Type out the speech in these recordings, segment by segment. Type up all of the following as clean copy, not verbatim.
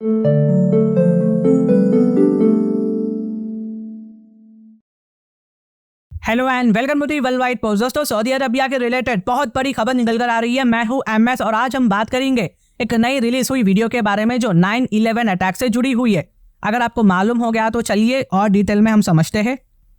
Hello and welcome to the world wide post. दोस्तों, Saudi Arabia के related बहुत बड़ी खबर निकल कर आ रही है। मैं हूं एमएस और आज हम बात करेंगे एक नई रिलीज हुई वीडियो के बारे में जो 9/11 अटैक से जुड़ी हुई है। अगर आपको मालूम हो गया तो चलिए और डिटेल में हम समझते हैं।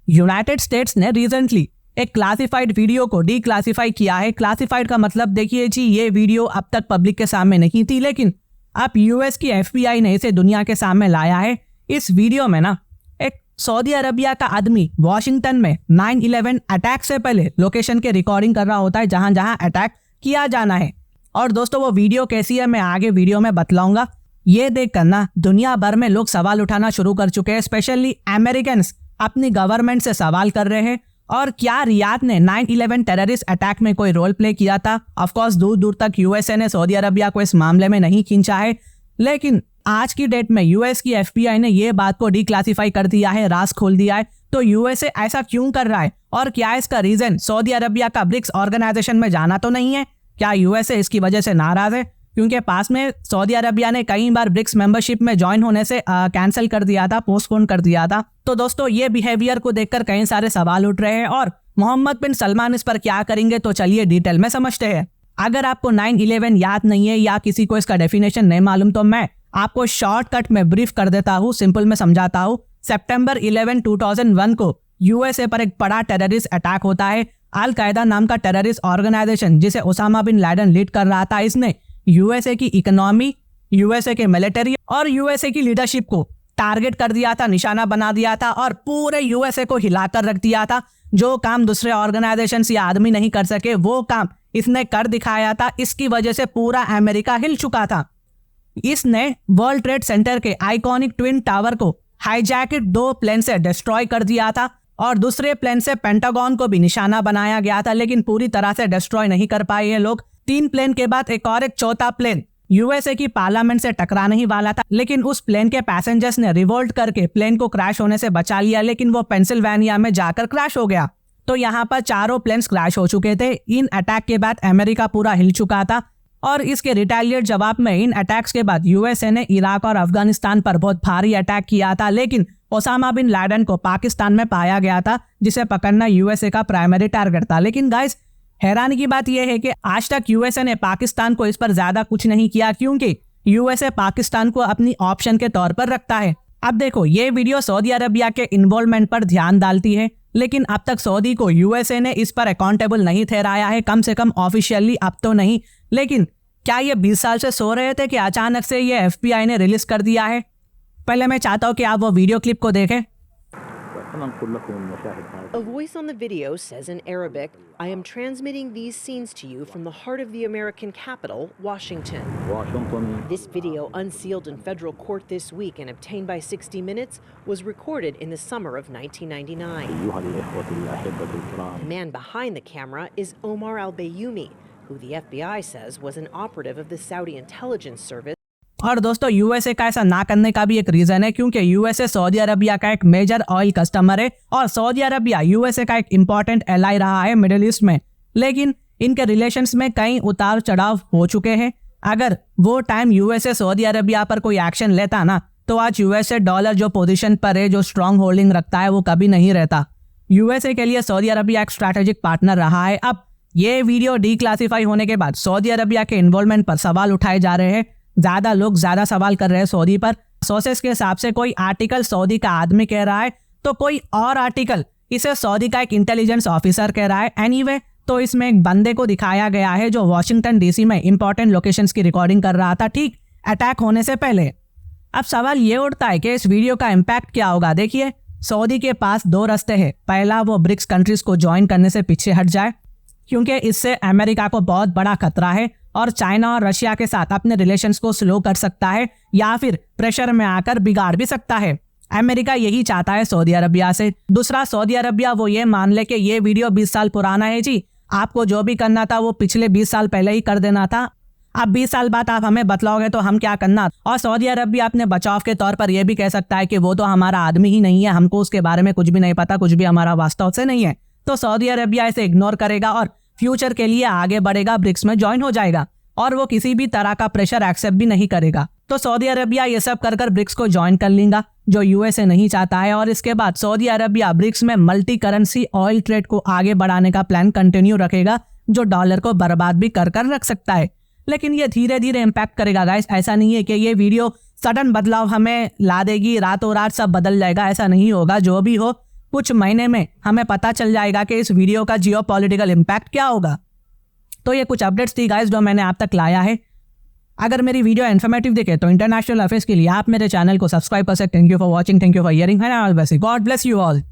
यूनाइटेड स्टेट्स ने रिसेंटली एक क्लासिफाइड वीडियो को डीक्लासिफाई किया है। क्लासिफाइड का मतलब देखिए जी, ये वीडियो अब तक पब्लिक के सामने नहीं थी, लेकिन अब यूएस की FBI ने इसे दुनिया के सामने लाया है। इस वीडियो में ना एक सऊदी अरबिया का आदमी वॉशिंगटन में 9/11 अटैक से पहले लोकेशन के रिकॉर्डिंग कर रहा होता है जहां जहां अटैक किया जाना है। और दोस्तों, वो वीडियो कैसी है मैं आगे वीडियो में बतलाऊंगा। ये देखकर ना दुनिया भर में लोग सवाल उठाना शुरू कर चुके हैं। स्पेशली अमेरिकन्स अपनी गवर्नमेंट से सवाल कर रहे हैं और क्या रियाद ने 9/11 टेररिस्ट अटैक में कोई रोल प्ले किया था। ऑफकोर्स दूर दूर तक यूएसए ने सऊदी अरबिया को इस मामले में नहीं खींचा है, लेकिन आज की डेट में यूएस की FBI ने ये बात को डीक्लासिफाई कर दिया है, राज खोल दिया है। तो यूएसए ऐसा क्यों कर रहा है और क्या इसका रीजन सऊदी अरबिया का ब्रिक्स ऑर्गेनाइजेशन में जाना तो नहीं है? क्या यूएसए इसकी वजह से नाराज है? क्योंकि पास में सऊदी अरबिया ने कई बार ब्रिक्स मेंबरशिप में ज्वाइन होने से कैंसिल कर दिया था, पोस्टपोन कर दिया था। तो दोस्तों, ये बिहेवियर को देखकर कई सारे सवाल उठ रहे हैं और मोहम्मद बिन सलमान इस पर क्या करेंगे तो चलिए डिटेल में समझते हैं। अगर आपको 9/11 याद नहीं है या किसी को इसका डेफिनेशन नहीं मालूम तो मैं आपको शॉर्टकट में ब्रीफ कर देता हूँ, सिंपल में समझाता हूँ। सितंबर 11, 2001 को यूएसए पर एक बड़ा टेररिस्ट अटैक होता है। अल कायदा नाम का टेररिस्ट ऑर्गेनाइजेशन जिसे ओसामा बिन लादेन लीड कर रहा था, इसने यूएसए की इकोनॉमी, यूएसए के मिलिट्री और यूएसए की लीडरशिप को टारगेट कर दिया था, निशाना बना दिया था और पूरे यूएसए को हिलाकर रख दिया था। जो काम दूसरे ऑर्गेनाइजेशन या आदमी नहीं कर सके वो काम इसने कर दिखाया था। इसकी वजह से पूरा अमेरिका हिल चुका था। इसने वर्ल्ड ट्रेड सेंटर के आइकॉनिक ट्विन टावर को हाईजैकेड 2 प्लेन से डिस्ट्रॉय कर दिया था और दूसरे प्लेन से पेंटागन को भी निशाना बनाया गया था, लेकिन पूरी तरह से डिस्ट्रॉय नहीं कर पाए ये लोग। 3 प्लेन के बाद एक चौथा प्लेन यूएसए की पार्लियामेंट से टकराने ही वाला था, लेकिन उस प्लेन के पैसेंजर्स ने रिवोल्ट करके प्लेन को क्रैश होने से बचा लिया, लेकिन वो पेंसिल्वेनिया में जाकर क्रैश हो गया। तो यहाँ पर चारों प्लेन्स क्रैश हो चुके थे। इन अटैक के बाद अमेरिका पूरा हिल चुका था और इसके रिटेलिएट जवाब में इन अटैक्स के बाद यूएसए ने इराक और अफगानिस्तान पर बहुत भारी अटैक किया था, लेकिन ओसामा बिन लादेन को पाकिस्तान में पाया गया था, जिसे पकड़ना यूएसए का प्राइमरी टारगेट था। लेकिन गाइस, हैरानी की बात यह है कि आज तक यूएसए ने पाकिस्तान को इस पर ज्यादा कुछ नहीं किया, क्योंकि यूएसए पाकिस्तान को अपनी ऑप्शन के तौर पर रखता है। अब देखो, ये वीडियो सऊदी अरबिया के इन्वॉल्वमेंट पर ध्यान डालती है, लेकिन अब तक सऊदी को यूएसए ने इस पर अकाउंटेबल नहीं ठहराया है, कम से कम ऑफिशियली अब तो नहीं। लेकिन क्या ये 20 साल से सो रहे थे कि अचानक से ये FBI ने रिलीज कर दिया है? पहले मैं चाहता हूँ कि आप वो वीडियो क्लिप को देखें। A voice on the video says in Arabic, "I am transmitting these scenes to you from the heart of the American capital, Washington." This video, unsealed in federal court this week and obtained by 60 Minutes, was recorded in the summer of 1999. The man behind the camera is Omar al-Bayoumi, who the FBI says was an operative of the Saudi intelligence service. और दोस्तों, USA का ऐसा ना करने का भी एक reason है, क्योंकि यूएसए सऊदी अरबिया का एक मेजर ऑयल कस्टमर है और सऊदी अरबिया यूएसए का एक इंपॉर्टेंट एलाई रहा है मिडिल ईस्ट में। लेकिन इनके रिलेशंस में कई उतार चढ़ाव हो चुके हैं। अगर वो टाइम यूएसए सऊदी अरबिया पर कोई एक्शन लेता ना, तो आज यूएसए डॉलर जो पोजीशन पर है, जो स्ट्रांग होल्डिंग रखता है, वो कभी नहीं रहता। यूएसए के लिए सऊदी अरबिया एक स्ट्रैटेजिक पार्टनर रहा है। अब ये वीडियो डीक्लासिफाई होने के बाद सऊदी अरबिया के इन्वॉल्वमेंट पर सवाल उठाए जा रहे हैं। ज्यादा लोग ज्यादा सवाल कर रहे हैं सऊदी पर। सोर्सेस के हिसाब से कोई आर्टिकल सऊदी का आदमी कह रहा है, तो कोई और आर्टिकल इसे सऊदी का एक इंटेलिजेंस ऑफिसर कह रहा है। एनीवे, तो इसमें एक बंदे को दिखाया गया है जो वॉशिंगटन DC में इंपॉर्टेंट लोकेशंस की रिकॉर्डिंग कर रहा था, ठीक अटैक होने से पहले। अब सवाल ये उठता है कि इस वीडियो का इम्पैक्ट क्या होगा। देखिए, सऊदी के पास 2 रास्ते हैं। पहला, वो ब्रिक्स कंट्रीज को ज्वाइन करने से पीछे हट जाए, क्योंकि इससे अमेरिका को बहुत बड़ा खतरा है और चाइना और रशिया के साथ अपने रिलेशंस को स्लो कर सकता है या फिर प्रेशर में आकर बिगाड़ भी सकता है। अमेरिका यही चाहता है सऊदी अरबिया से। दूसरा, सऊदी अरबिया वो ये मान ले कि ये वीडियो 20 साल पुराना है जी, आपको जो भी करना था वो पिछले 20 साल पहले ही कर देना था। अब 20 साल बाद आप हमें बतलाओगे तो हम क्या करना। और सऊदी अरबिया अपने बचाव के तौर पर यह भी कह सकता है कि वो तो हमारा आदमी ही नहीं है, हमको उसके बारे में कुछ भी नहीं पता, कुछ भी हमारा वास्तव से नहीं है। तो सऊदी अरबिया इसे इग्नोर करेगा और फ्यूचर के लिए आगे बढ़ेगा, ब्रिक्स में ज्वाइन हो जाएगा और वो किसी भी तरह का प्रेशर एक्सेप्ट भी नहीं करेगा। तो सऊदी अरबिया ये सब कर कर ब्रिक्स को ज्वाइन कर लेगा, जो यूएसए नहीं चाहता है। और इसके बाद सऊदी अरबिया ब्रिक्स में मल्टी करेंसी ऑयल ट्रेड को आगे बढ़ाने का प्लान कंटिन्यू रखेगा, जो डॉलर को बर्बाद भी कर रख सकता है। लेकिन ये धीरे धीरे इम्पैक्ट करेगा गाइस। ऐसा नहीं है कि ये वीडियो सडन बदलाव हमें ला देगी, रातों रात सब बदल जाएगा, ऐसा नहीं होगा। जो भी हो, कुछ महीने में हमें पता चल जाएगा कि इस वीडियो का जियोपॉलिटिकल इम्पैक्ट क्या होगा। तो ये कुछ अपडेट्स थी गाइस जो मैंने आप तक लाया है। अगर मेरी वीडियो इन्फॉर्मेटिव दिखे तो इंटरनेशनल अफेयर्स के लिए आप मेरे चैनल को सब्सक्राइब कर सकते हैं। Thank you for watching, thank you for hearing, God bless you all.